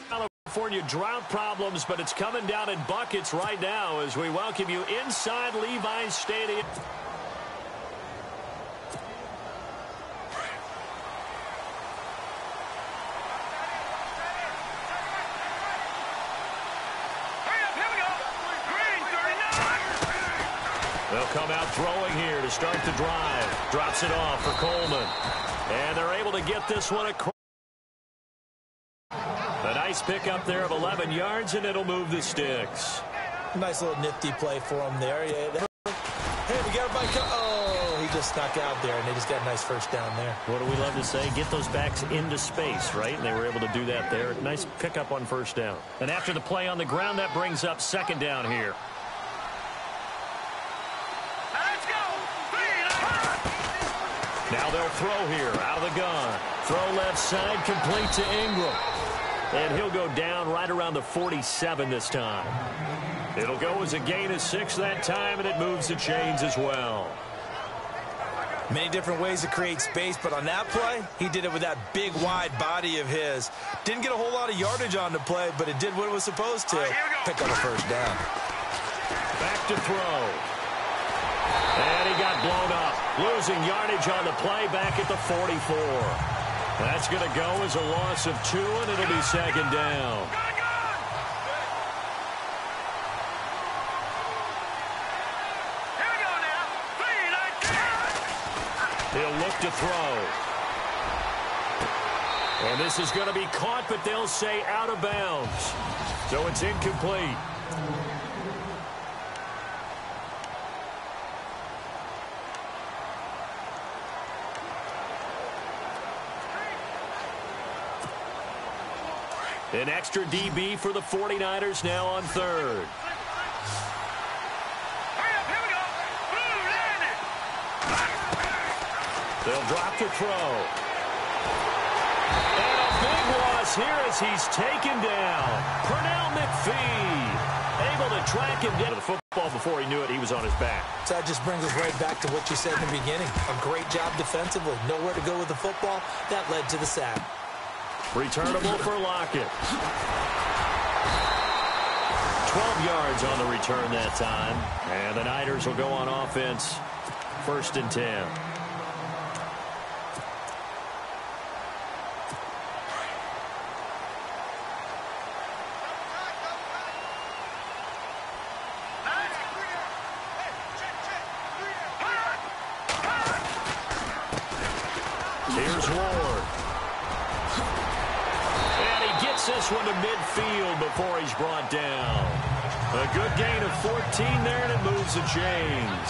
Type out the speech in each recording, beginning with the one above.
California drought problems, but it's coming down in buckets right now as we welcome you inside Levi's Stadium. They'll come out throwing here to start the drive. Drops it off for Coleman. And they're able to get this one across. A nice pickup there of 11 yards, and it'll move the sticks. Nice little nifty play for him there. Yeah. Hey, we got a bike. Oh, he just snuck out there, and they just got a nice first down there. What do we love to say? Get those backs into space, right? And they were able to do that there. Nice pickup on first down. And after the play on the ground, that brings up second down here. Now they'll throw here out of the gun. Throw left side, complete to Ingram. And he'll go down right around the 47 this time. It'll go as a gain of 6 that time, and it moves the chains as well. Many different ways to create space, but on that play, he did it with that big, wide body of his. Didn't get a whole lot of yardage on the play, but it did what it was supposed to. Pick up a first down. Back to throw. And he got blown up. Losing yardage on the play back at the 44. That's going to go as a loss of 2, and it'll be second down. He'll look to throw. And this is going to be caught, but they'll say out of bounds. So it's incomplete. An extra DB for the 49ers now on third. They'll drop the throw. And a big loss here as he's taken down. Pernell McPhee able to track him down to the football before he knew it. He was on his back. So that just brings us right back to what you said in the beginning. A great job defensively. Nowhere to go with the football. That led to the sack. Returnable for Lockett. 12 yards on the return that time. And the Niners will go on offense. 1st and 10. Here's Ward. And he gets this one to midfield before he's brought down. A good gain of 14 there, and it moves the chains.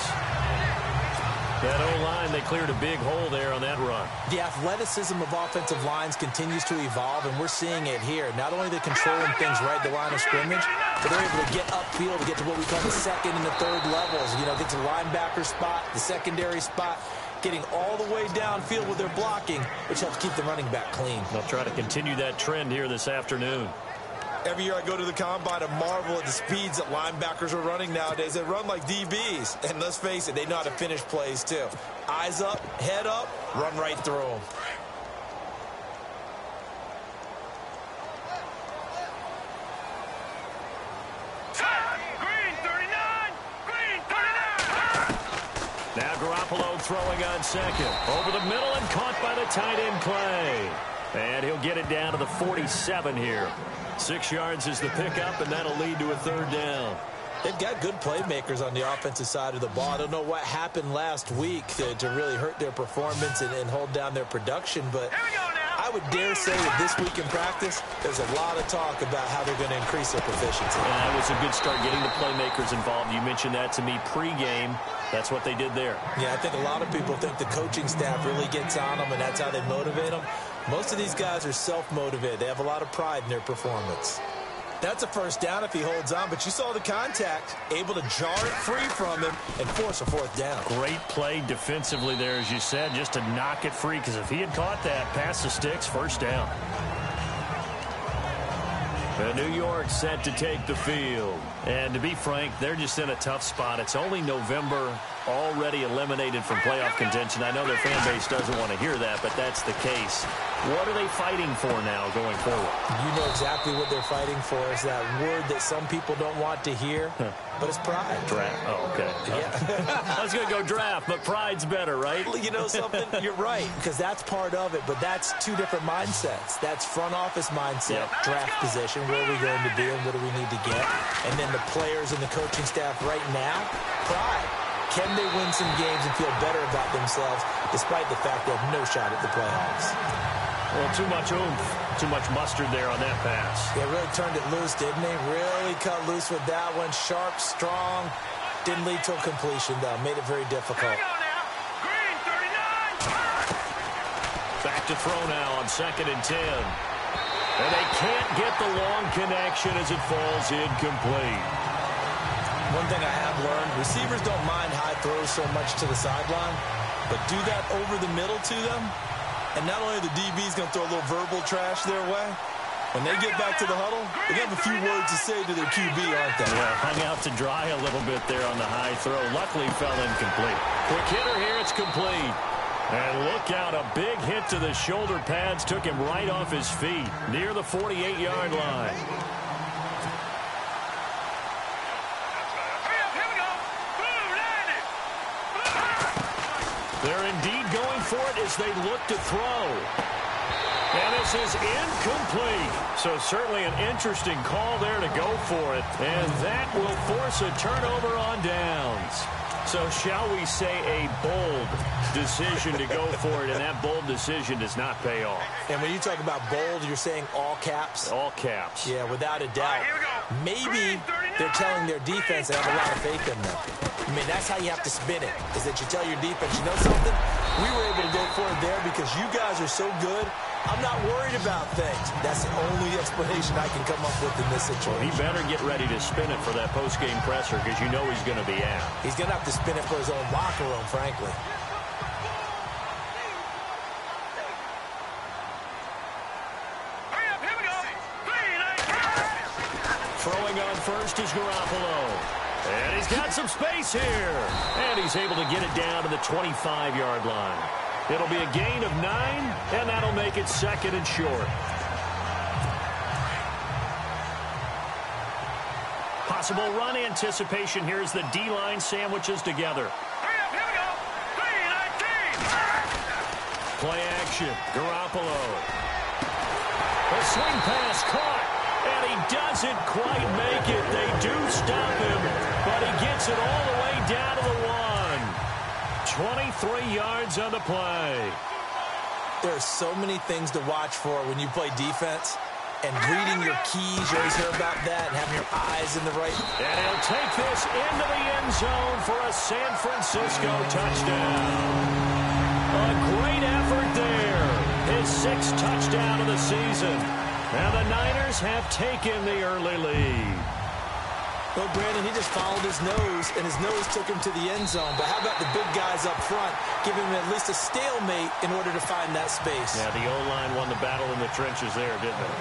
That O-line, they cleared a big hole there on that run. The athleticism of offensive lines continues to evolve, and we're seeing it here. Not only are they controlling things right at the line of scrimmage, but they're able to get upfield to get to what we call the second and the third levels. You know, get to the linebacker spot, the secondary spot, getting all the way downfield with their blocking, which helps keep the running back clean. They'll try to continue that trend here this afternoon. Every year I go to the combine and marvel at the speeds that linebackers are running nowadays. They run like DBs. And let's face it, they know how to finish plays too. Eyes up, head up, run right through them. Now Garoppolo throwing on second. Over the middle and caught by the tight end Clay. And he'll get it down to the 47 here. 6 yards is the pickup, and that'll lead to a third down. They've got good playmakers on the offensive side of the ball. I don't know what happened last week to really hurt their performance and hold down their production, but I would dare say that this week in practice, there's a lot of talk about how they're going to increase their proficiency. And that was a good start getting the playmakers involved. You mentioned that to me pregame. That's what they did there. Yeah, I think a lot of people think the coaching staff really gets on them, and that's how they motivate them. Most of these guys are self-motivated. They have a lot of pride in their performance. That's a first down if he holds on, but you saw the contact, able to jar it free from him and force a fourth down. Great play defensively there, as you said, just to knock it free, because if he had caught that, past the sticks, first down. New York set to take the field. And to be frank, they're just in a tough spot. It's only November, already eliminated from playoff contention. I know their fan base doesn't want to hear that, but that's the case. What are they fighting for now going forward? You know exactly what they're fighting for. Is that word that some people don't want to hear, but it's pride. Draft. Oh, okay. Yeah. I was going to go draft, but pride's better, right? You know something? You're right, because that's part of it, but that's two different mindsets. That's front office mindset, draft position, where are we going to be and what do we need to get? And then the players and the coaching staff right now, pride. Can they win some games and feel better about themselves despite the fact they have no shot at the playoffs? Well, too much oomph, too much mustard there on that pass. They really turned it loose, didn't they? Really cut loose with that one. Sharp, strong. Didn't lead to a completion, though. Made it very difficult. Back to throw now on 2nd and 10. And they can't get the long connection as it falls incomplete. One thing I have learned, receivers don't mind high throws so much to the sideline, but do that over the middle to them, and not only the DB's going to throw a little verbal trash their way, when they get back to the huddle, they have a few words to say to their QB, aren't they? Yeah, hung out to dry a little bit there on the high throw. Luckily fell incomplete. Quick hitter here, it's complete. And look out, a big hit to the shoulder pads took him right off his feet, near the 48-yard line. They're indeed going for it as they look to throw. And this is incomplete. So certainly an interesting call there to go for it. And that will force a turnover on downs. So shall we say a bold decision to go for it, and that bold decision does not pay off. And when you talk about bold, you're saying all caps? All caps. Yeah, without a doubt. Maybe they're telling their defense they have a lot of faith in them. I mean, that's how you have to spin it, is that you tell your defense, you know something? We were able to go for it there because you guys are so good. I'm not worried about things. That's the only explanation I can come up with in this situation. He better get ready to spin it for that post-game presser because you know he's going to be out. He's going to have to spin it for his own locker room, frankly. Throwing on first is Garoppolo. And he's got some space here. And he's able to get it down to the 25-yard line. It'll be a gain of 9, and that'll make it 2nd and short. Possible run anticipation here as the D-line sandwiches together. Play action. Garoppolo. A swing pass caught. And he doesn't quite make it. They do stop him, but he gets it all the way down to the 1. 23 yards on the play. There are so many things to watch for when you play defense. And reading your keys, you always hear about that, and having your eyes in the right. And he'll take this into the end zone for a San Francisco touchdown. A great effort there. His 6th touchdown of the season. And the Niners have taken the early lead. Well, Brandon, he just followed his nose, and his nose took him to the end zone. But how about the big guys up front, giving him at least a stalemate in order to find that space? Yeah, the O-line won the battle in the trenches there, didn't it?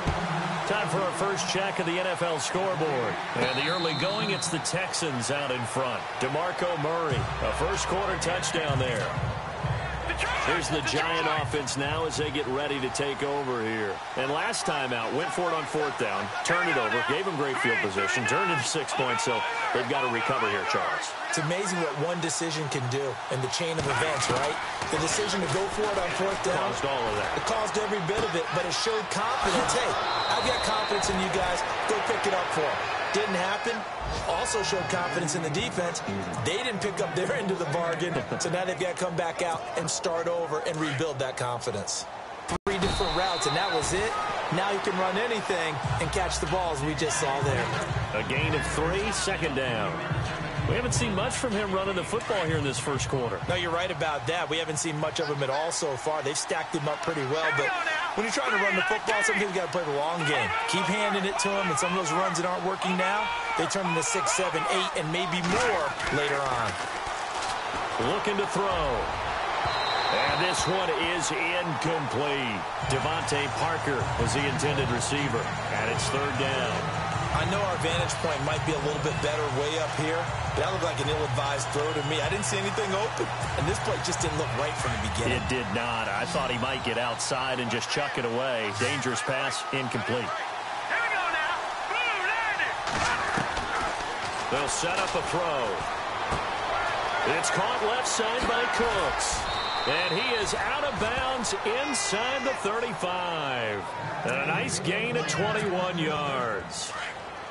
Time for our first check of the NFL scoreboard. And the early going, it's the Texans out in front. DeMarco Murray, a first-quarter touchdown there. Here's the Giant offense now as they get ready to take over here. And last time out, went for it on 4th down, turned it over, gave them great field position, turned it to 6 points, so they've got to recover here, Charles. It's amazing what one decision can do in the chain of events, right? The decision to go for it on 4th down. Caused all of that. It caused every bit of it, but it showed confidence. Hey, I've got confidence in you guys. Go pick it up for them. Didn't happen. Also showed confidence in the defense. They didn't pick up their end of the bargain, so now they've got to come back out and start over and rebuild that confidence. 3 different routes, and that was it. Now you can run anything and catch the balls we just saw there. A gain of 3, 2nd down. We haven't seen much from him running the football here in this first quarter. No, you're right about that. We haven't seen much of him at all so far. They've stacked him up pretty well, but when you're trying to run the football, sometimes you got to play the long game. Keep handing it to him, and some of those runs that aren't working now, they turn into 6, 7, 8, and maybe more later on. Looking to throw. And this one is incomplete. Devontae Parker was the intended receiver, and it's third down. I know our vantage point might be a little bit better way up here, but that looked like an ill-advised throw to me. I didn't see anything open, and this play just didn't look right from the beginning. It did not. I thought he might get outside and just chuck it away. Dangerous pass, incomplete. Here we go now. Blue landed. They'll set up a throw. It's caught left side by Cooks. And he is out of bounds inside the 35. And a nice gain of 21 yards.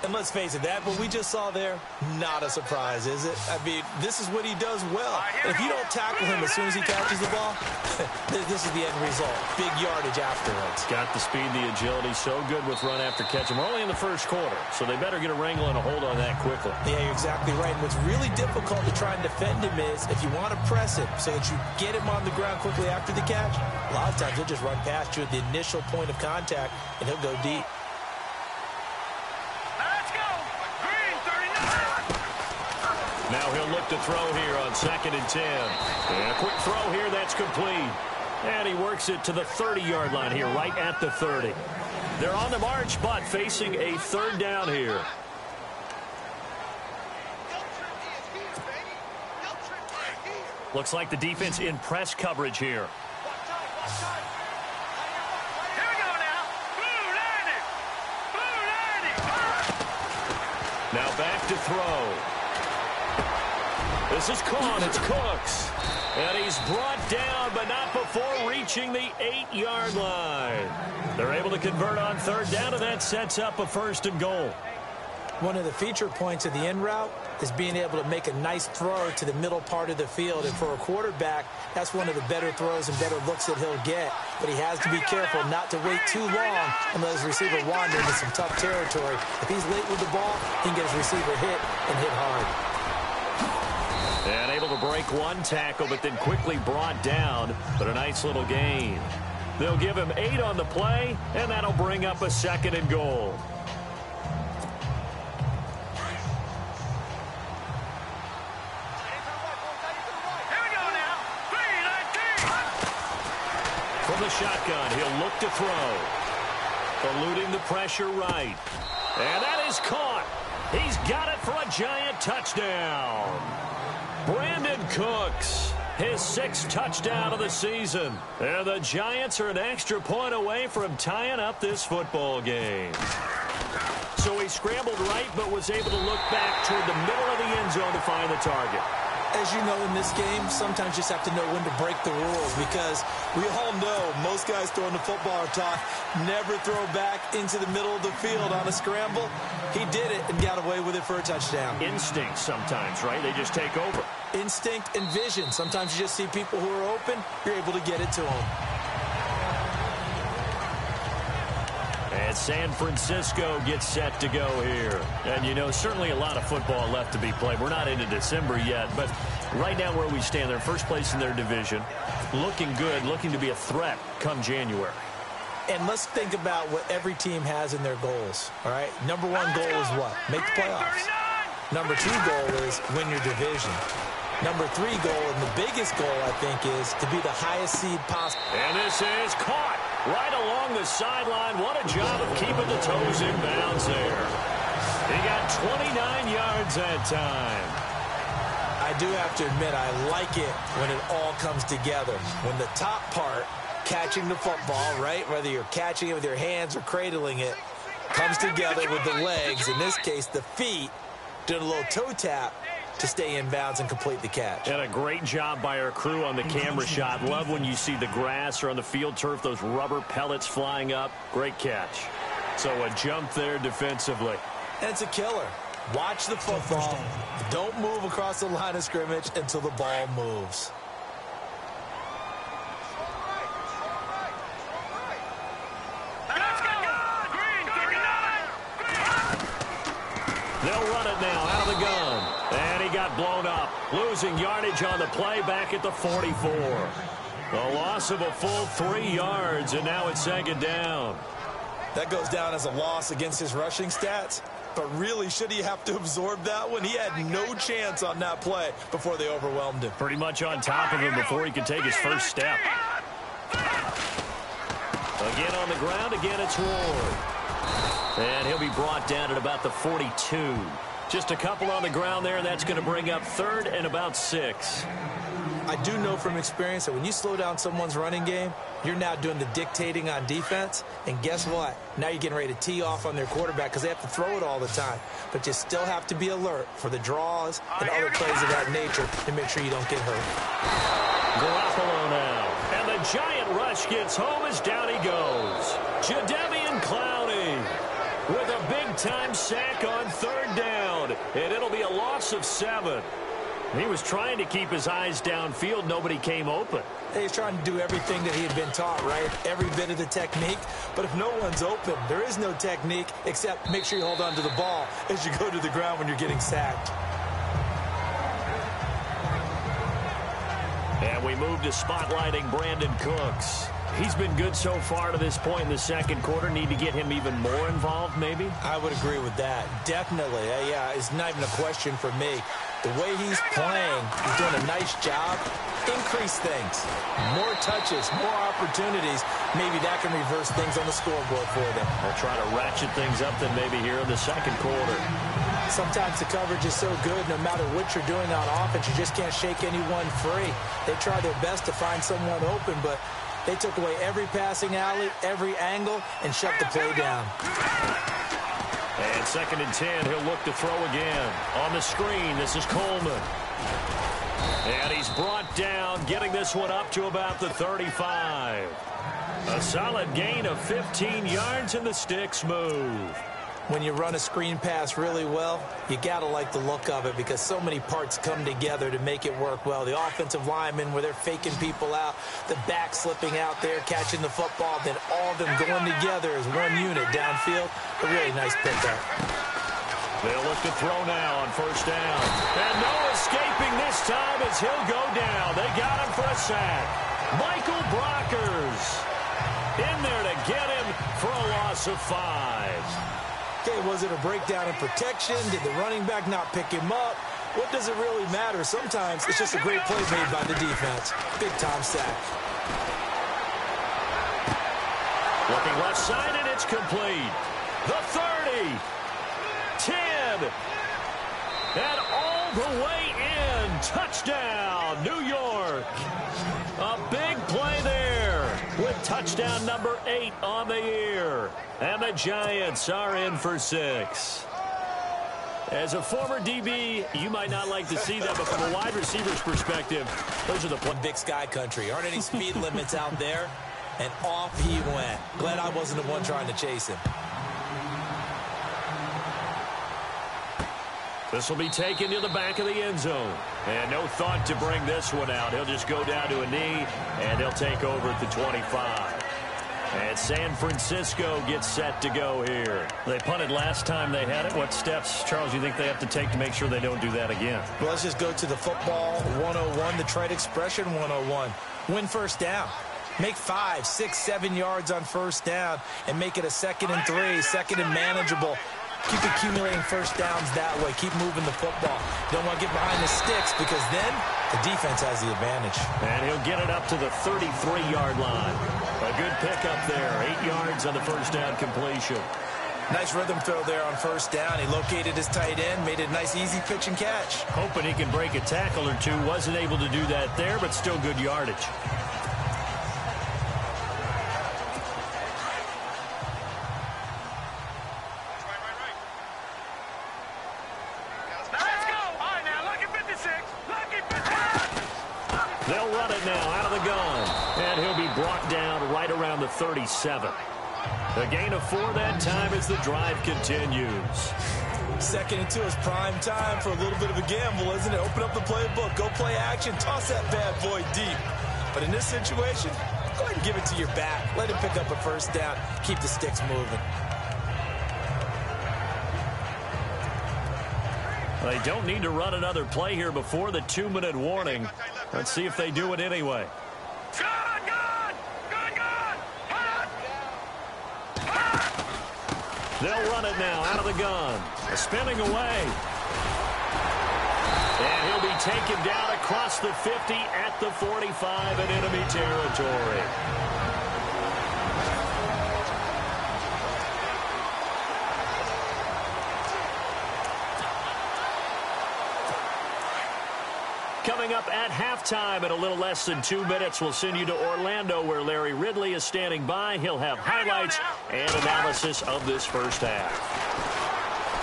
And let's face it, that what we just saw there, not a surprise, is it? I mean, this is what he does well. And if you don't tackle him as soon as he catches the ball, this is the end result. Big yardage afterwards. Got the speed, the agility, so good with run after catch. And we're only in the first quarter, so they better get a wrangle and a hold on that quickly. Yeah, you're exactly right. And what's really difficult to try and defend him is if you want to press him so that you get him on the ground quickly after the catch, a lot of times he'll just run past you at the initial point of contact, and he'll go deep. Now he'll look to throw here on 2nd and 10. And a quick throw here, that's complete. And he works it to the 30-yard line here, right at the 30. They're on the march, but facing a third down here. Looks like the defense in press coverage here. Now back to throw. This is caught. It's Cooks. And he's brought down, but not before reaching the 8-yard line. They're able to convert on third down, and that sets up a 1st and goal. One of the feature points of the in route is being able to make a nice throw to the middle part of the field. And for a quarterback, that's one of the better throws and better looks that he'll get. But he has to be careful not to wait too long and let his receiver wander into some tough territory. If he's late with the ball, he can get his receiver hit and hit hard. And able to break one tackle, but then quickly brought down. But a nice little gain. They'll give him 8 on the play, and that'll bring up a 2nd and goal. From the shotgun, he'll look to throw. Eluding the pressure right. And that is caught. He's got it for a giant touchdown. Brandon Cooks, his 6th touchdown of the season. And the Giants are an extra point away from tying up this football game. So he scrambled right, but was able to look back toward the middle of the end zone to find the target. As you know, in this game, sometimes you just have to know when to break the rules, because we all know most guys throwing the football are taught never throw back into the middle of the field on a scramble. He did it and got away with it for a touchdown. Instinct sometimes, right? They just take over. Instinct and vision. Sometimes you just see people who are open, you're able to get it to them. And San Francisco gets set to go here. And, you know, certainly a lot of football left to be played. We're not into December yet, but right now where we stand, they're first place in their division. Looking good, looking to be a threat come January. And let's think about what every team has in their goals, all right? Number 1 goal is what? Make the playoffs. Number 2 goal is win your division. Number 3 goal, and the biggest goal, I think, is to be the highest seed possible. And this is caught right along the sideline. What a job of keeping the toes in bounds there. He got 29 yards that time. I do have to admit, I like it when it all comes together. When the top part, catching the football, right, whether you're catching it with your hands or cradling it, comes together with the legs, in this case the feet, doing a little toe tap to stay in bounds and complete the catch. And a great job by our crew on the camera shot. Love when you see the grass or on the field turf, those rubber pellets flying up. Great catch. So a jump there defensively. And it's a killer. Watch the football. Don't move across the line of scrimmage until the ball moves. They'll run it now out of the gun. And he got blown up. Losing yardage on the play back at the 44. A loss of a full 3 yards, and now it's 2nd down. That goes down as a loss against his rushing stats. But really, should he have to absorb that one? He had no chance on that play before they overwhelmed him. Pretty much on top of him before he could take his first step. Again on the ground, again it's Ward. And he'll be brought down at about the 42. Just a couple on the ground there, and that's going to bring up third and about 6. I do know from experience that when you slow down someone's running game, you're now doing the dictating on defense. And guess what? Now you're getting ready to tee off on their quarterback because they have to throw it all the time. But you still have to be alert for the draws and other plays of that nature to make sure you don't get hurt. Garoppolo now. And the giant rush gets home as down he goes. Jadeveon Clowney with a big-time sack on third down. And it'll be a loss of 7. He was trying to keep his eyes downfield. Nobody came open. He's trying to do everything that he had been taught, right? Every bit of the technique. But if no one's open, there is no technique except make sure you hold on to the ball as you go to the ground when you're getting sacked. And we move to spotlighting Brandon Cooks. He's been good so far to this point in the second quarter. Need to get him even more involved, maybe? I would agree with that. Definitely. Yeah, it's not even a question for me. The way he's playing, he's doing a nice job. Increase things. More touches, more opportunities. Maybe that can reverse things on the scoreboard for them. They'll try to ratchet things up then maybe here in the second quarter. Sometimes the coverage is so good, no matter what you're doing on offense, you just can't shake anyone free. They try their best to find someone open, but they took away every passing alley, every angle, and shut the play down. And 2nd and 10, he'll look to throw again. On the screen, this is Coleman. And he's brought down, getting this one up to about the 35. A solid gain of 15 yards, and the sticks move. When you run a screen pass really well, you got to like the look of it because so many parts come together to make it work well. The offensive linemen, where they're faking people out, the back slipping out there, catching the football, then all of them going together as one unit downfield. A really nice pickup. They'll look to throw now on first down. And no escaping this time as he'll go down. They got him for a sack. Michael Brockers in there to get him for a loss of 5. Okay, was it a breakdown in protection? Did the running back not pick him up? What does it really matter? Sometimes it's just a great play made by the defense. Big-time sack. Looking left side, and it's complete. The 30. 10. And all the way in. Touchdown, New York. A big play there with touchdown number 8 on the year. And the Giants are in for 6. As a former DB, you might not like to see that, but from a wide receiver's perspective, those are the play. Big sky country. Aren't any speed limits out there? And off he went. Glad I wasn't the one trying to chase him. This will be taken to the back of the end zone. And no thought to bring this one out. He'll just go down to a knee, and he'll take over at the 25. And San Francisco gets set to go here. They punted last time they had it. What steps, Charles, you think they have to take to make sure they don't do that again? Well, let's just go to the football 101, the trade expression 101. Win first down. Make 5, 6, 7 yards on first down and make it a 2nd and 3, 2nd and manageable. Keep accumulating first downs that way. Keep moving the football. Don't want to get behind the sticks because then the defense has the advantage. And he'll get it up to the 33-yard line. A good pickup there. 8 yards on the first down completion. Nice rhythm throw there on first down. He located his tight end, made it a nice, easy pitch and catch. Hoping he can break a tackle or two. Wasn't able to do that there, but still good yardage. They'll run it now out of the gun. And he'll be brought down right around the 37. A gain of 4 that time as the drive continues. 2nd and 2 is prime time for a little bit of a gamble, isn't it? Open up the playbook. Go play action. Toss that bad boy deep. But in this situation, go ahead and give it to your back. Let him pick up a first down. Keep the sticks moving. They don't need to run another play here before the 2-minute warning. Let's see if they do it anyway. They'll run it now out of the gun. Spinning away. And he'll be taken down across the 50 at the 45 in enemy territory. Coming up at halftime in a little less than 2 minutes, we'll send you to Orlando where Larry Ridley is standing by. He'll have highlights and analysis of this first half.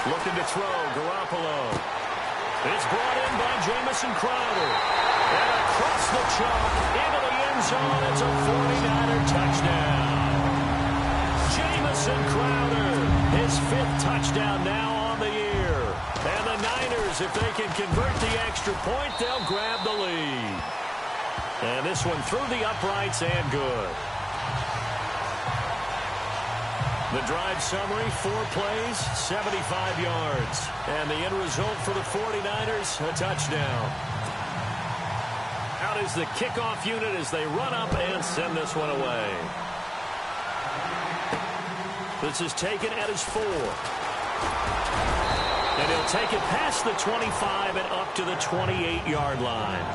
Looking to throw, Garoppolo. It's brought in by Jamison Crowder. And across the chalk into the end zone. It's a 49er touchdown. Jamison Crowder, his 5th touchdown now on the year. And the Niners, if they can convert the extra point, they'll grab the lead. And this one through the uprights and good. The drive summary, 4 plays, 75 yards. And the end result for the 49ers, a touchdown. Out is the kickoff unit as they run up and send this one away. This is taken at his 4. And he'll take it past the 25 and up to the 28-yard line.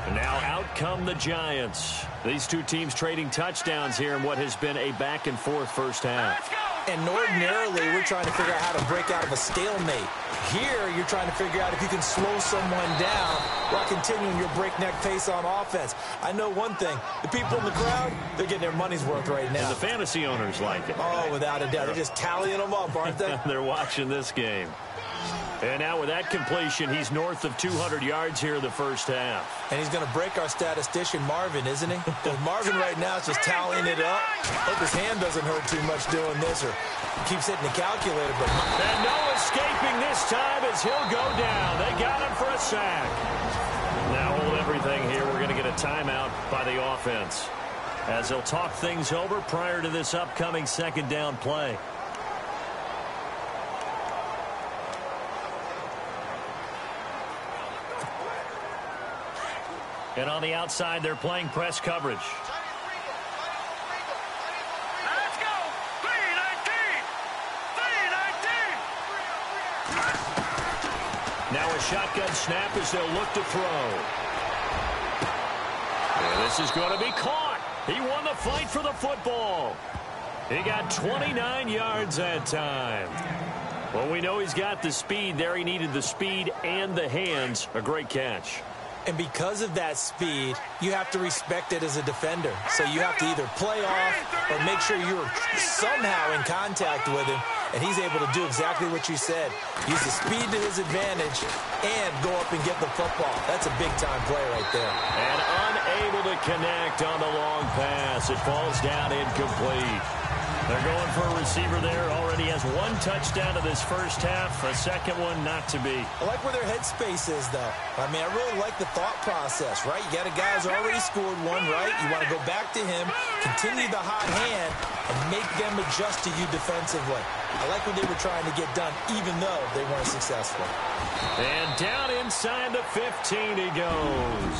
And now out come the Giants. These two teams trading touchdowns here in what has been a back-and-forth first half. And ordinarily, we're trying to figure out how to break out of a stalemate. Here, you're trying to figure out if you can slow someone down while continuing your breakneck pace on offense. I know one thing. The people in the crowd, they're getting their money's worth right now. And the fantasy owners like it. Oh, without a doubt. They're just tallying them up, aren't they? They're watching this game. And now with that completion, he's north of 200 yards here in the first half. And he's going to break our statistician, Marvin, isn't he? Because Marvin right now is just tallying it up. Hope his hand doesn't hurt too much doing this or keeps hitting the calculator. But and no escaping this time as he'll go down. They got him for a sack. Now hold everything here. We're going to get a timeout by the offense as they'll talk things over prior to this upcoming second down play. And on the outside, they're playing press coverage. Let's go. 319. 319. Now a shotgun snap as they'll look to throw. And this is going to be caught. He won the fight for the football. He got 29 yards that time. Well, we know he's got the speed there. He needed the speed and the hands. A great catch. And because of that speed, you have to respect it as a defender. So you have to either play off or make sure you're somehow in contact with him. And he's able to do exactly what you said. Use the speed to his advantage and go up and get the football. That's a big-time play right there. And unable to connect on the long pass. It falls down incomplete. They're going for a receiver there. Already has 1 touchdown to this first half. A second one not to be. I like where their headspace is, though. I mean, I really like the thought process, right? You got a guy who's already scored 1, right? You want to go back to him, continue the hot hand, and make them adjust to you defensively. I like what they were trying to get done, even though they weren't successful. And down inside the 15 he goes.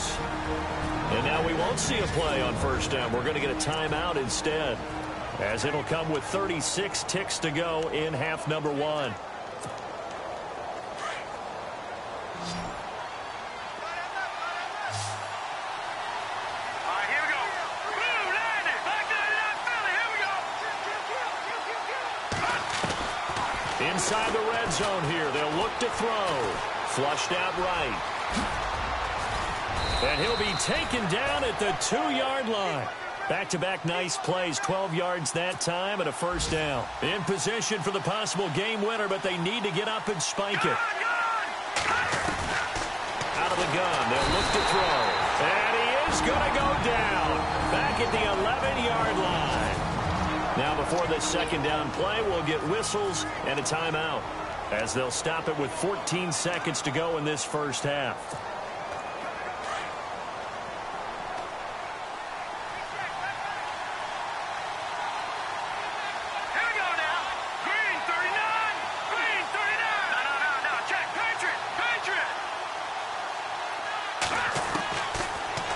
And now we won't see a play on first down. We're going to get a timeout instead, as it'll come with 36 ticks to go in half number 1. All right, here we go. Blue, landing. Back to that Philly. Here we go. Inside the red zone here. They'll look to throw. Flushed out right. And he'll be taken down at the 2-yard line. Back-to-back nice plays, 12 yards that time and a first down. In position for the possible game winner, but they need to get up and spike it. Out of the gun, they'll look to throw. And he is going to go down. Back at the 11-yard line. Now before this second down play, we'll get whistles and a timeout, as they'll stop it with 14 seconds to go in this first half.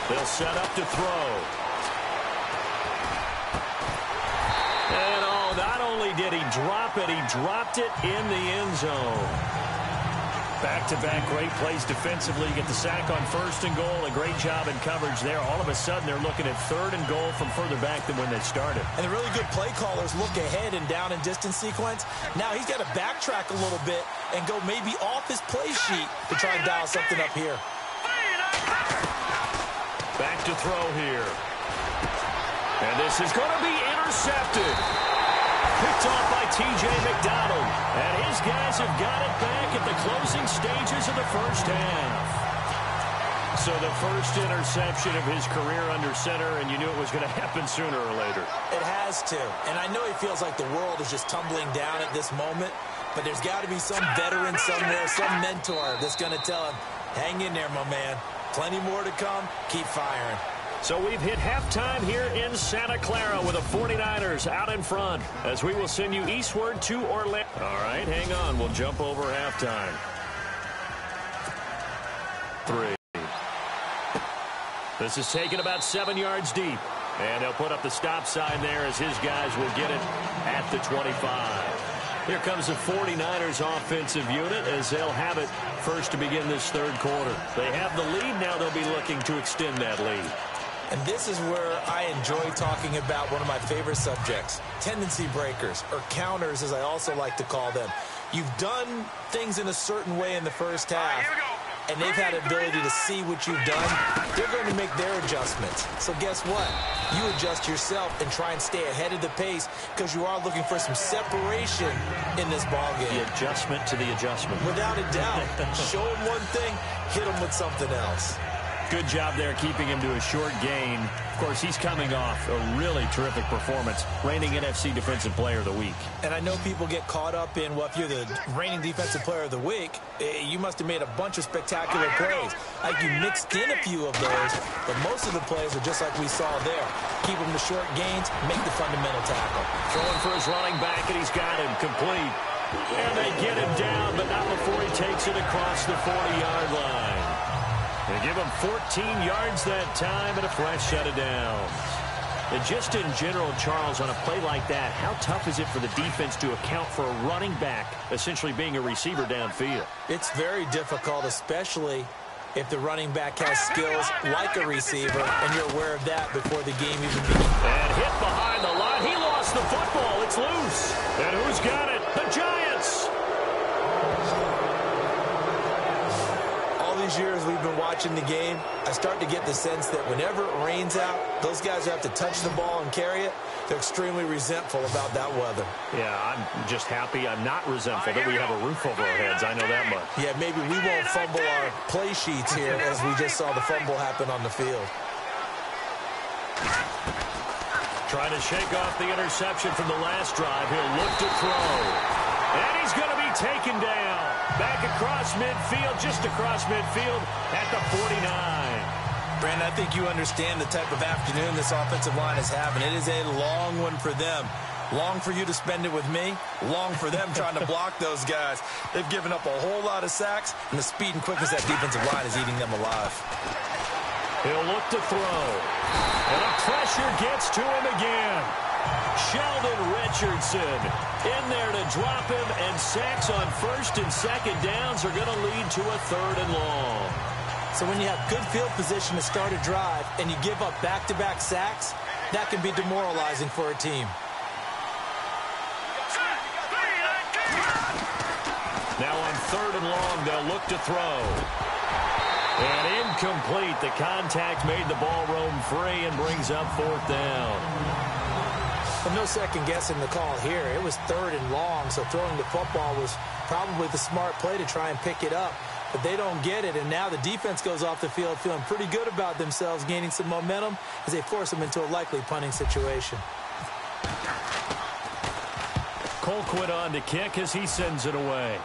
They'll set up to throw. he did. He dropped it. He dropped it in the end zone. Back-to-back great plays defensively. You get the sack on 1st and goal. A great job in coverage there. All of a sudden, they're looking at 3rd and goal from further back than when they started. And the really good play callers look ahead and down and distance sequence. Now he's got to backtrack a little bit and go maybe off his play sheet to try and dial something up here. Back to throw here. And this is going to be intercepted. Picked off by T.J. McDonald. And his guys have got it back at the closing stages of the first half. So the first interception of his career under center, and you knew it was going to happen sooner or later. It has to. And I know he feels like the world is just tumbling down at this moment, but there's got to be some veteran somewhere, some mentor that's going to tell him, hang in there, my man. Plenty more to come. Keep firing. So we've hit halftime here in Santa Clara with the 49ers out in front as we will send you eastward to Orlando. All right, hang on. We'll jump over halftime. 3. This is taken about 7 yards deep. And they'll put up the stop sign there as his guys will get it at the 25. Here comes the 49ers offensive unit as they'll have it first to begin this 3rd quarter. They have the lead. Now they'll be looking to extend that lead. And this is where I enjoy talking about one of my favorite subjects, tendency breakers, or counters as I also like to call them. You've done things in a certain way in the first half, and they've had the ability to see what you've done. They're going to make their adjustments. So guess what? You adjust yourself and try and stay ahead of the pace because you are looking for some separation in this ballgame. The adjustment to the adjustment. Without a doubt. Show them one thing, hit them with something else. Good job there keeping him to a short gain. Of course, he's coming off a really terrific performance, reigning NFC Defensive Player of the Week. And I know people get caught up in, well, if you're the reigning Defensive Player of the Week, you must have made a bunch of spectacular plays. Like you mixed in a few of those, but most of the plays are just like we saw there. Keep them to short gains, make the fundamental tackle. Throwing for his running back, and he's got him complete. And they get him down, but not before he takes it across the 40-yard line. They give him 14 yards that time and a fresh set of downs. And just in general, Charles, on a play like that, how tough is it for the defense to account for a running back essentially being a receiver downfield? It's very difficult, especially if the running back has skills like a receiver, and you're aware of that before the game even begins. And hit behind the line. He lost the football. It's loose. And who's got it? The Giants. Years we've been watching the game, I start to get the sense that whenever it rains out, those guys who have to touch the ball and carry it, they're extremely resentful about that weather. Yeah, I'm just happy I'm not resentful that we have a roof over our heads. I know that much. Yeah, maybe we won't fumble our play sheets here as we just saw the fumble happen on the field. Trying to shake off the interception from the last drive. He'll look to throw. And he's going to be taken down. Back across midfield, just across midfield at the 49. Brandon, I think you understand the type of afternoon this offensive line is having. It is a long one for them. Long for you to spend it with me. Long for them trying to block those guys. They've given up a whole lot of sacks, and the speed and quickness of that defensive line is eating them alive. He'll look to throw. And the pressure gets to him again. Sheldon Richardson in there to drop him, and sacks on 1st and 2nd downs are going to lead to a 3rd and long. So when you have good field position to start a drive and you give up back-to-back sacks, that can be demoralizing for a team. Now on 3rd and long, they'll look to throw. And incomplete. The contact made the ball roam free and brings up 4th down. But no second guessing the call here. It was 3rd and long, so throwing the football was probably the smart play to try and pick it up. But they don't get it, and now the defense goes off the field feeling pretty good about themselves, gaining some momentum as they force them into a likely punting situation. Colquitt on to kick as he sends it away.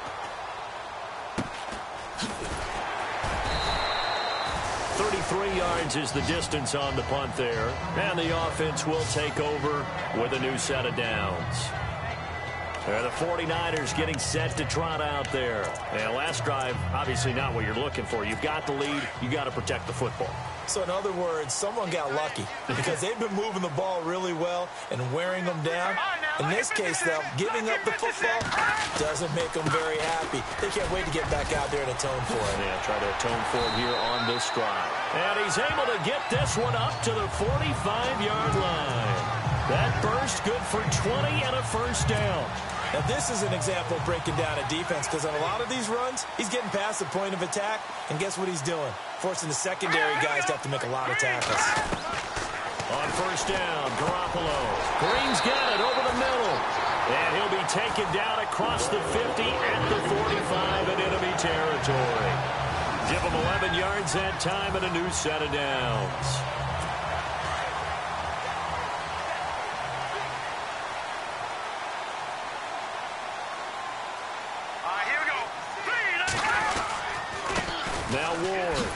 33 yards is the distance on the punt there. And the offense will take over with a new set of downs. The 49ers getting set to trot out there. And last drive, obviously not what you're looking for. You've got the lead. You've got to protect the football. So in other words, someone got lucky because they've been moving the ball really well and wearing them down. In this case, though, giving up the football doesn't make them very happy. They can't wait to get back out there and atone for it. Yeah, try to atone for it here on this drive. And he's able to get this one up to the 45-yard line. That burst good for 20 and a first down. Now, this is an example of breaking down a defense because on a lot of these runs, he's getting past the point of attack, and guess what he's doing? Forcing the secondary guys to have to make a lot of tackles. On first down, Garoppolo. Green's got it over the middle. And he'll be taken down across the 50 at the 45 in enemy territory. Give him 11 yards that time and a new set of downs. Now Ward.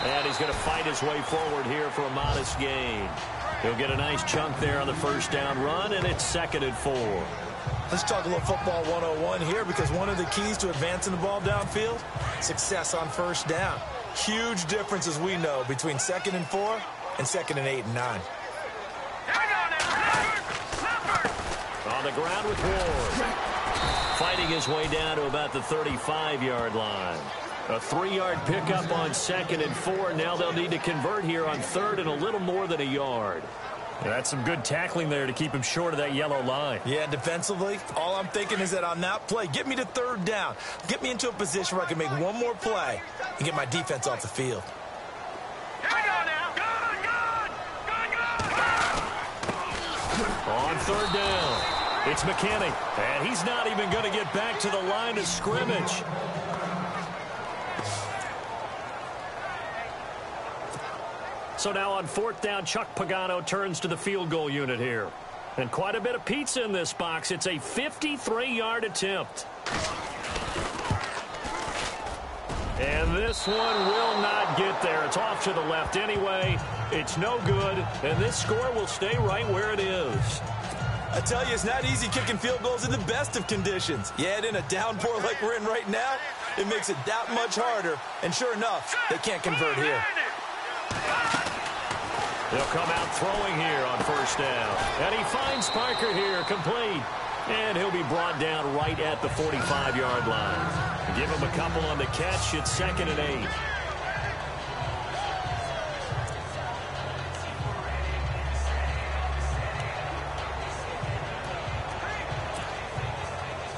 And he's going to fight his way forward here for a modest gain. He'll get a nice chunk there on the first down run, and it's 2nd and 4. Let's talk a little football 101 here because one of the keys to advancing the ball downfield, success on first down. Huge difference, as we know, between 2nd and 4 and 2nd and 8 and 9. On the ground with Ward. Fighting his way down to about the 35-yard line. A 3-yard pickup on 2nd and 4. Now they'll need to convert here on 3rd and a little more than a yard. That's some good tackling there to keep him short of that yellow line. Yeah, defensively, all I'm thinking is that on that play, get me to 3rd down. Get me into a position where I can make one more play and get my defense off the field. On 3rd down, it's McKinney. And he's not even going to get back to the line of scrimmage. So now on 4th down, Chuck Pagano turns to the field goal unit here. And quite a bit of pizza in this box. It's a 53-yard attempt. And this one will not get there. It's off to the left anyway. It's no good. And this score will stay right where it is. I tell you, it's not easy kicking field goals in the best of conditions. Yet in a downpour like we're in right now, it makes it that much harder. And sure enough, they can't convert here. They'll come out throwing here on 1st down. And he finds Parker here, complete. And he'll be brought down right at the 45-yard line. Give him a couple on the catch. It's 2nd and 8.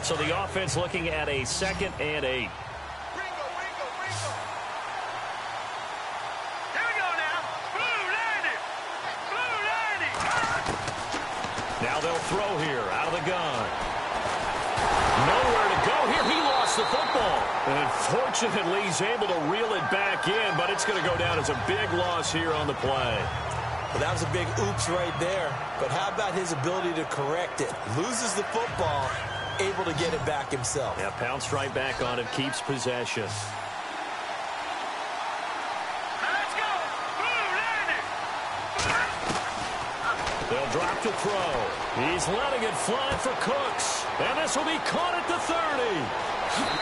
So the offense looking at a 2nd and 8. Now they'll throw here out of the gun. Nowhere to go here. He lost the football. And fortunately, he's able to reel it back in, but it's going to go down as a big loss here on the play. Well, that was a big oops right there. But how about his ability to correct it? Loses the football, able to get it back himself. Yeah, pounced right back on it, keeps possession. They'll drop to throw. He's letting it fly for Cooks. And this will be caught at the 30.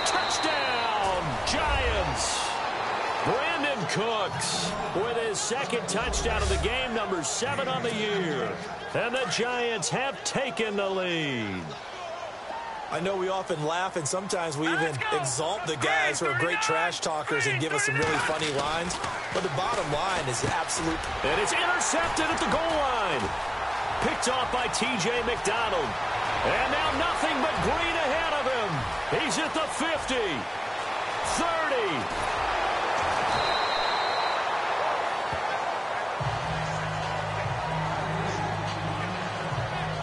Touchdown, Giants. Brandon Cooks with his 2nd touchdown of the game, number 7 on the year. And the Giants have taken the lead. I know we often laugh, and sometimes we even exalt the guys who are great trash talkers and give us some really funny lines. But the bottom line is absolute. And it's intercepted at the goal line. Picked off by T.J. McDonald. And now nothing but green ahead of him. He's at the 50, 30.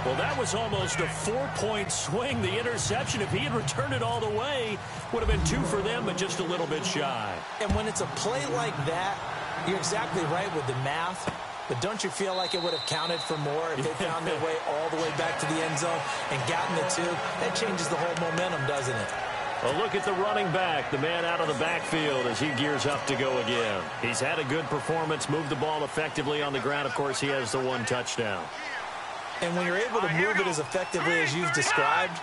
Well, that was almost a 4-point swing. The interception, if he had returned it all the way, would have been 2 for them, but just a little bit shy. And when it's a play like that, you're exactly right with the math. But don't you feel like it would have counted for more if they found their way all the way back to the end zone and gotten the 2? That changes the whole momentum, doesn't it? A look at the running back, the man out of the backfield as he gears up to go again. He's had a good performance, moved the ball effectively on the ground. Of course, he has the 1 touchdown. And when you're able to move it as effectively as you've described,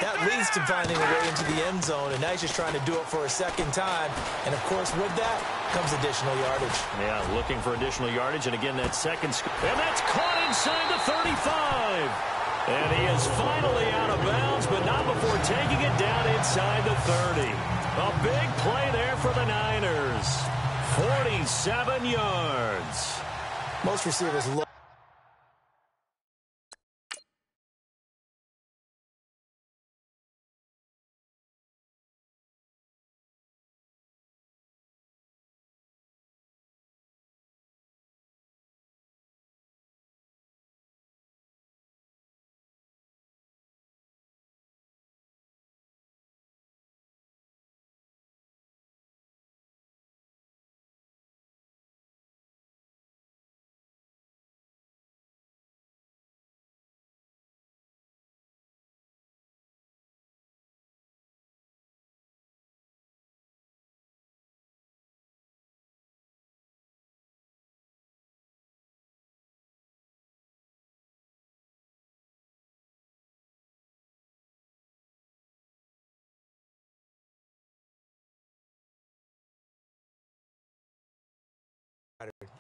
that leads to finding a way into the end zone, and now he's just trying to do it for a second time. And, of course, with that comes additional yardage. Yeah, looking for additional yardage, and again, that second. And that's caught inside the 35. And he is finally out of bounds, but not before taking it down inside the 30. A big play there for the Niners. 47 yards. Most receivers look.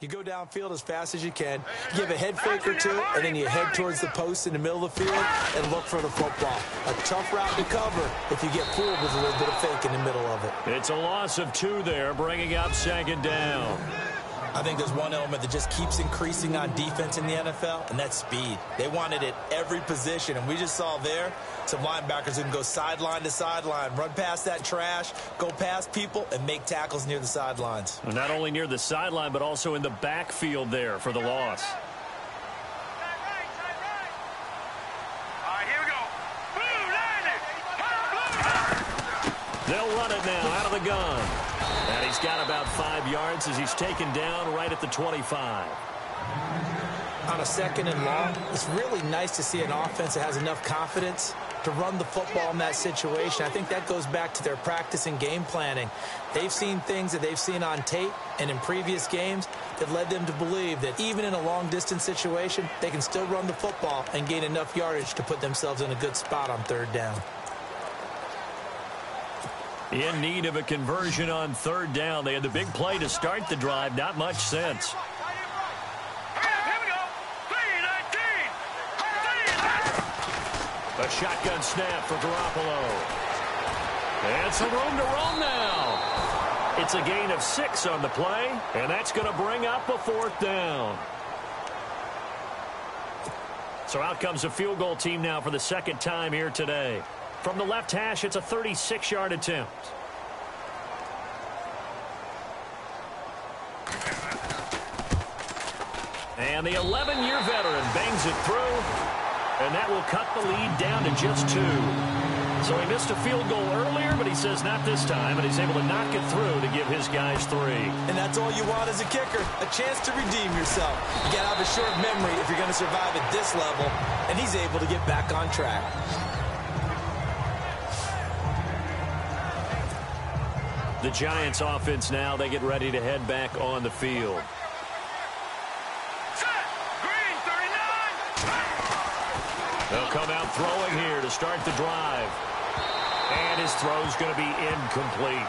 You go downfield as fast as you can, give a head fake or two, and then you head towards the post in the middle of the field and look for the football. A tough route to cover if you get fooled with a little bit of fake in the middle of it. It's a loss of 2 there, bringing up second down. I think there's one element that just keeps increasing on defense in the NFL, and that's speed. They want it at every position, and we just saw there some linebackers who can go sideline to sideline, run past that trash, go past people, and make tackles near the sidelines. Not only near the sideline, but also in the backfield there for the loss. They'll run it now out of the gun. And he's got about 5 yards as he's taken down right at the 25. On a second and long, it's really nice to see an offense that has enough confidence to run the football in that situation. I think that goes back to their practice and game planning. They've seen things that they've seen on tape and in previous games that led them to believe that even in a long-distance situation, they can still run the football and gain enough yardage to put themselves in a good spot on third down. In need of a conversion on third down. They had the big play to start the drive. Not much sense. A shotgun snap for Garoppolo. And some room to roam now. It's a gain of 6 on the play, and that's going to bring up a 4th down. So out comes a field goal team now for the second time here today. From the left hash, it's a 36-yard attempt. And the 11-year veteran bangs it through, and that will cut the lead down to just 2. So he missed a field goal earlier, but he says not this time, and he's able to knock it through to give his guys 3. And that's all you want as a kicker, a chance to redeem yourself. You got to have a short memory if you're going to survive at this level, and he's able to get back on track. The Giants offense now, they get ready to head back on the field. They'll come out throwing here to start the drive. And his throw's going to be incomplete.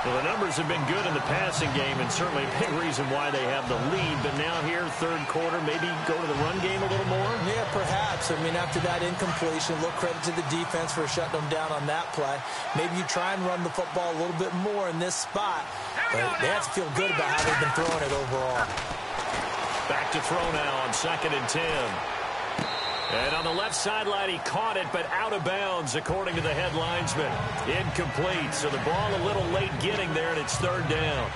Well, the numbers have been good in the passing game, and certainly a big reason why they have the lead. But now here, third quarter, maybe go to the run game a little more? Yeah, perhaps. I mean, after that incompletion, look, credit to the defense for shutting them down on that play. Maybe you try and run the football a little bit more in this spot. But they have to feel good about how they've been throwing it overall. Back to throw now on 2nd and 10. And on the left sideline, he caught it, but out of bounds, according to the head linesman. Incomplete, so the ball a little late getting there, and it's third down.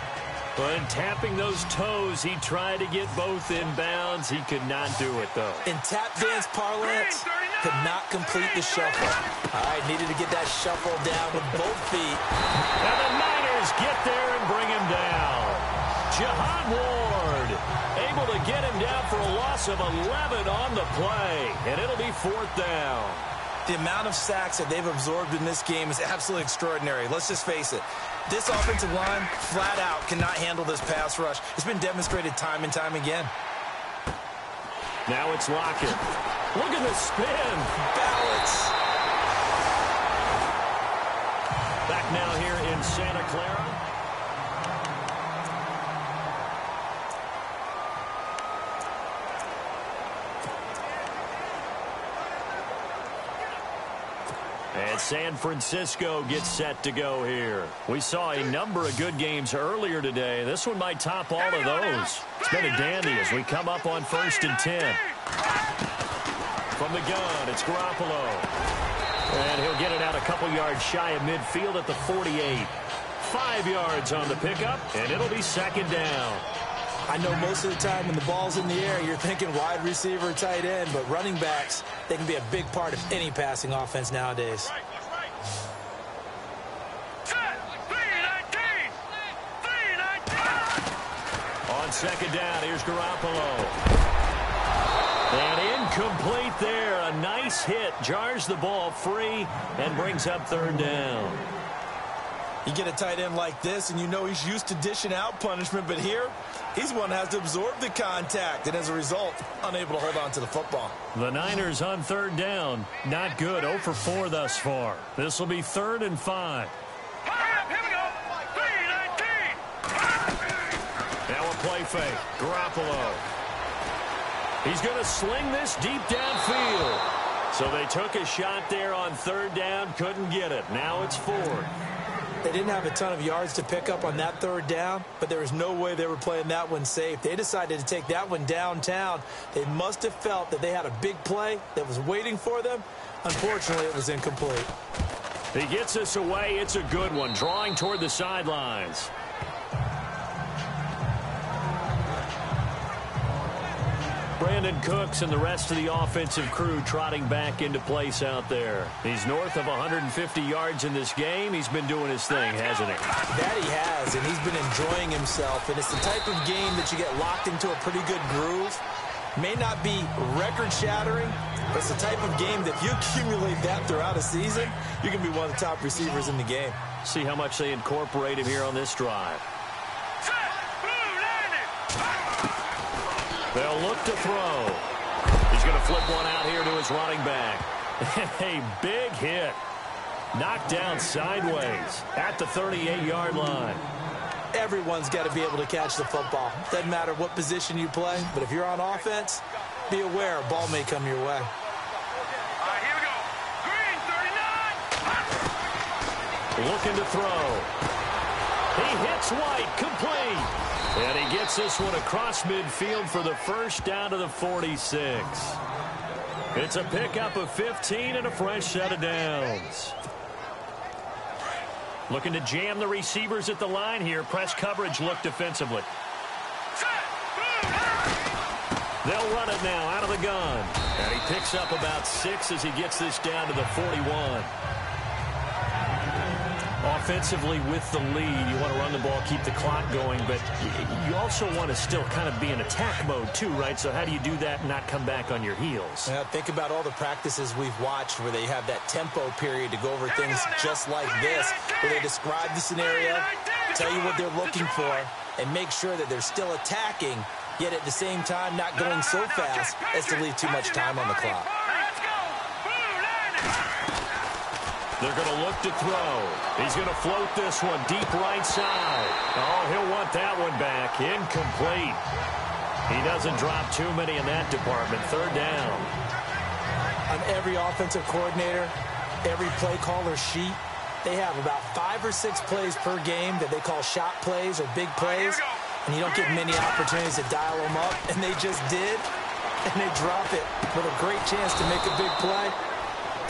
But tapping those toes, he tried to get both in bounds. He could not do it, though. In tap dance parlance, could not complete the shuffle. All right, needed to get that shuffle down with both feet. And the Niners get there and bring him down. Jihad Ward able to get him down for a loss of 11 on the play, and it'll be 4th down. The amount of sacks that they've absorbed in this game is absolutely extraordinary. Let's just face it. This offensive line, flat out, cannot handle this pass rush. It's been demonstrated time and time again. Now it's Lockett. Look at the spin. Balance. Back now here in Santa Clara. And San Francisco gets set to go here. We saw a number of good games earlier today. This one might top all of those. It's been a dandy as we come up on 1st and 10. From the gun, it's Garoppolo. And he'll get it out a couple yards shy of midfield at the 48. 5 yards on the pickup, and it'll be 2nd down. I know most of the time when the ball's in the air, you're thinking wide receiver, tight end, but running backs, they can be a big part of any passing offense nowadays. On 2nd down, here's Garoppolo. And incomplete there. A nice hit. Jars the ball free and brings up 3rd down. You get a tight end like this, and you know he's used to dishing out punishment, but here, he's one that has to absorb the contact, and as a result, unable to hold on to the football. The Niners on 3rd down. Not good. 0 for 4 thus far. This will be 3rd and 5. Here we go. 3-19. Now a play fake. Garoppolo. He's going to sling this deep downfield. So they took a shot there on 3rd down. Couldn't get it. Now it's 4th. They didn't have a ton of yards to pick up on that 3rd down, but there was no way they were playing that one safe. They decided to take that one downtown. They must have felt that they had a big play that was waiting for them. Unfortunately, it was incomplete. He gets us away. It's a good one. Drawing toward the sidelines. Brandon Cooks and the rest of the offensive crew trotting back into place out there. He's north of 150 yards in this game. He's been doing his thing, hasn't he? That he has, and he's been enjoying himself. And it's the type of game that you get locked into a pretty good groove. May not be record-shattering, but it's the type of game that if you accumulate that throughout a season, you can be one of the top receivers in the game. See how much they incorporate him here on this drive. They'll look to throw. He's going to flip one out here to his running back. A big hit. Knocked down sideways at the 38-yard line. Everyone's got to be able to catch the football. Doesn't matter what position you play, but if you're on offense, be aware a ball may come your way. All right, here we go. Green, 39. Looking to throw. He hits White, complete. And he gets this one across midfield for the 1st down to the 46. It's a pickup of 15 and a fresh set of downs. Looking to jam the receivers at the line here. Press coverage look defensively. They'll run it now out of the gun. And he picks up about 6 as he gets this down to the 41. Offensively with the lead, you want to run the ball, keep the clock going, but you also want to still kind of be in attack mode too, right? So how do you do that and not come back on your heels? Yeah, think about all the practices we've watched where they have that tempo period to go over things just like this, where they describe the scenario, tell you what they're looking for, and make sure that they're still attacking, yet at the same time not going so fast as to leave too much time on the clock. They're going to look to throw. He's going to float this one deep right side. Oh, he'll want that one back. Incomplete. He doesn't drop too many in that department. 3rd down. On every offensive coordinator, every play caller sheet, they have about 5 or 6 plays per game that they call shot plays or big plays, and you don't get many opportunities to dial them up, and they just did, and they drop it with a great chance to make a big play.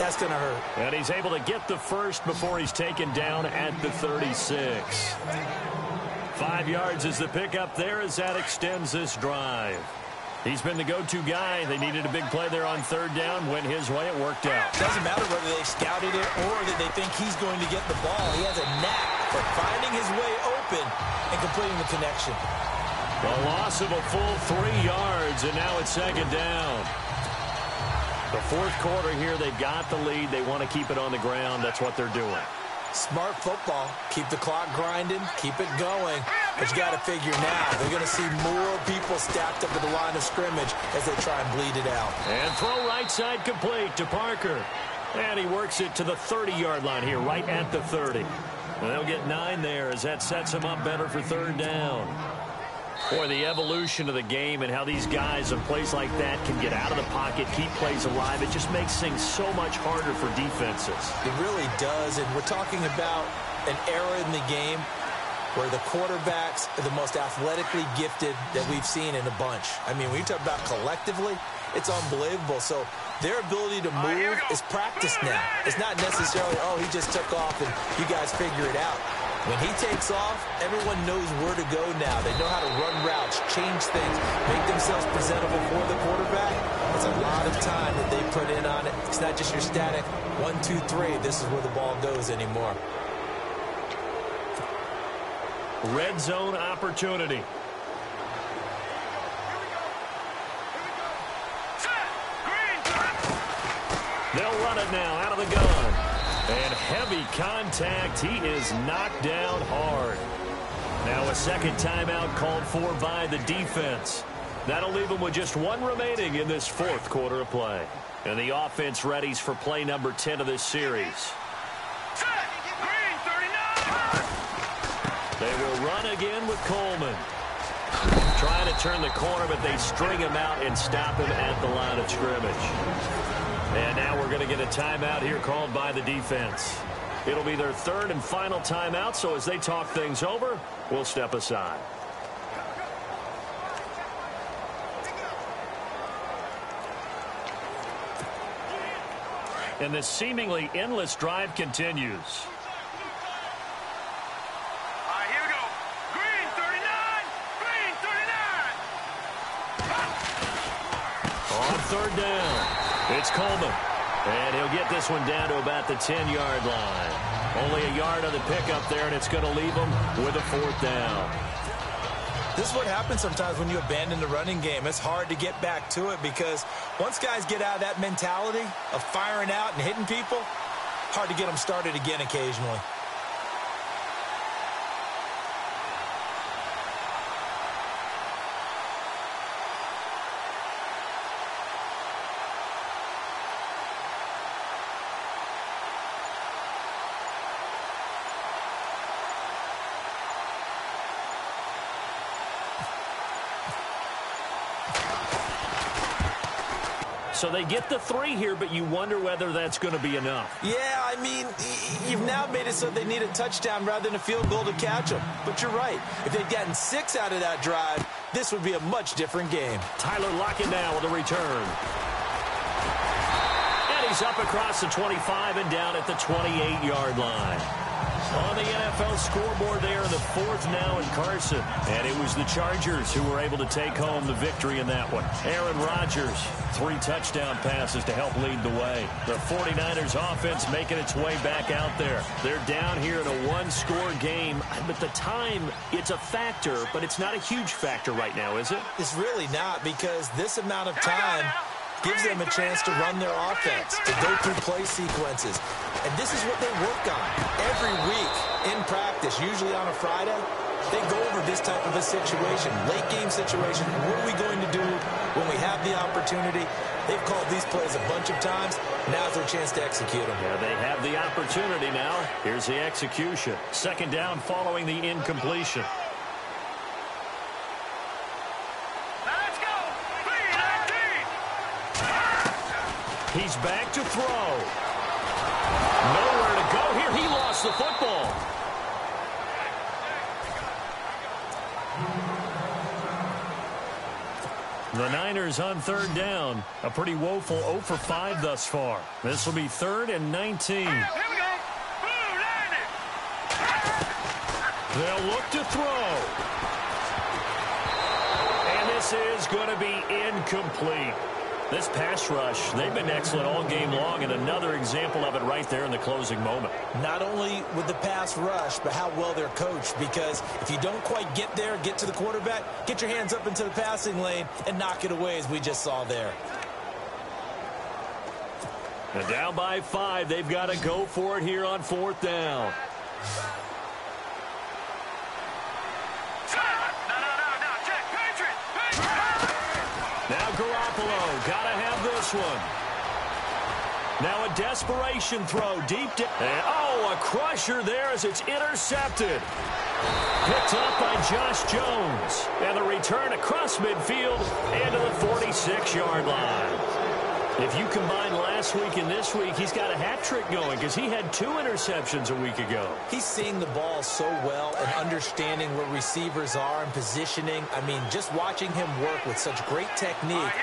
That's going to hurt. And he's able to get the first before he's taken down at the 36. 5 yards is the pickup there as that extends this drive. He's been the go-to guy. They needed a big play there on 3rd down. Went his way. It worked out. Doesn't matter whether they scouted it or that they think he's going to get the ball. He has a knack for finding his way open and completing the connection. The loss of a full 3 yards, and now it's 2nd down. The 4th quarter here, they've got the lead. They want to keep it on the ground. That's what they're doing. Smart football. Keep the clock grinding. Keep it going. But you got to figure now, they're going to see more people stacked up at the line of scrimmage as they try and bleed it out. And throw right side complete to Parker. And he works it to the 30-yard line here, right at the 30. And they'll get 9 there as that sets him up better for third down. Boy, the evolution of the game and how these guys in plays like that can get out of the pocket, keep plays alive, it just makes things so much harder for defenses. It really does, and we're talking about an era in the game where the quarterbacks are the most athletically gifted that we've seen in a bunch. I mean, when you talk about collectively, it's unbelievable. So their ability to move is practiced now. It's not necessarily, oh, he just took off and you guys figure it out. When he takes off, everyone knows where to go now. They know how to run routes, change things, make themselves presentable for the quarterback. It's a lot of time that they put in on it. It's not just your static 1, 2, 3. This is where the ball goes anymore. Red zone opportunity. They'll run it now out of the gun. And heavy contact. He is knocked down hard. Now a second timeout called for by the defense. That'll leave them with just 1 remaining in this fourth quarter of play. And the offense readies for play number 10 of this series. They will run again with Coleman. Trying to turn the corner, but they string him out and stop him at the line of scrimmage. And now we're going to get a timeout here called by the defense. It'll be their third and final timeout, so as they talk things over, we'll step aside. And this seemingly endless drive continues. Third down. It's Coleman. And he'll get this one down to about the 10-yard line. Only a yard on the pickup there, and it's going to leave him with a fourth down. This is what happens sometimes when you abandon the running game. It's hard to get back to it because once guys get out of that mentality of firing out and hitting people, hard to get them started again occasionally. So they get the 3 here, but you wonder whether that's going to be enough. Yeah, I mean, you've now made it so they need a touchdown rather than a field goal to catch them. But you're right. If they'd gotten 6 out of that drive, this would be a much different game. Tyler Lockett now with a return. And he's up across the 25 and down at the 28-yard line. On the NFL scoreboard there in the fourth now in Carson. And it was the Chargers who were able to take home the victory in that one. Aaron Rodgers, 3 touchdown passes to help lead the way. The 49ers offense making its way back out there. They're down here in a 1-score game. But the time, it's a factor, but it's not a huge factor right now, is it? It's really not, because this amount of time gives them a chance to run their offense, to go through play sequences. And this is what they work on every week in practice, usually on a Friday. They go over this type of a situation, late game situation. What are we going to do when we have the opportunity? They've called these plays a bunch of times. Now's their chance to execute them. Yeah, they have the opportunity now. Here's the execution. Second down following the incompletion. He's back to throw. Nowhere to go here. He lost the football. The Niners on third down. A pretty woeful 0 for 5 thus far. This will be 3rd and 19. Here we go. Blue landed. They'll look to throw. And this is going to be incomplete. This pass rush, they've been excellent all game long, and another example of it right there in the closing moment. Not only with the pass rush, but how well they're coached, because if you don't quite get there, get to the quarterback, get your hands up into the passing lane and knock it away, as we just saw there. And down by 5, they've got to go for it here on 4th down. this one. Now a desperation throw deep down. And, a crusher there as it's intercepted. Picked up by Josh Jones. And the return across midfield and to the 46-yard line. If you combine last week and this week, he's got a hat trick going because he had 2 interceptions a week ago. He's seeing the ball so well and understanding where receivers are and positioning. I mean, just watching him work with such great technique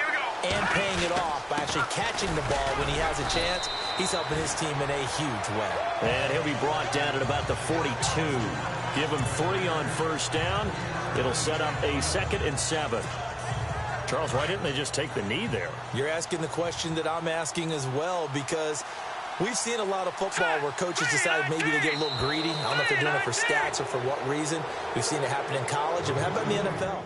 and paying it off by actually catching the ball when he has a chance, he's helping his team in a huge way. And he'll be brought down at about the 42. Give him 3 on first down. It'll set up a 2nd and 7. Charles, why didn't they just take the knee there? You're asking the question that I'm asking as well, because we've seen a lot of football where coaches decide maybe to get a little greedy. I don't know if they're doing it for stats or for what reason. We've seen it happen in college. And how about in the NFL?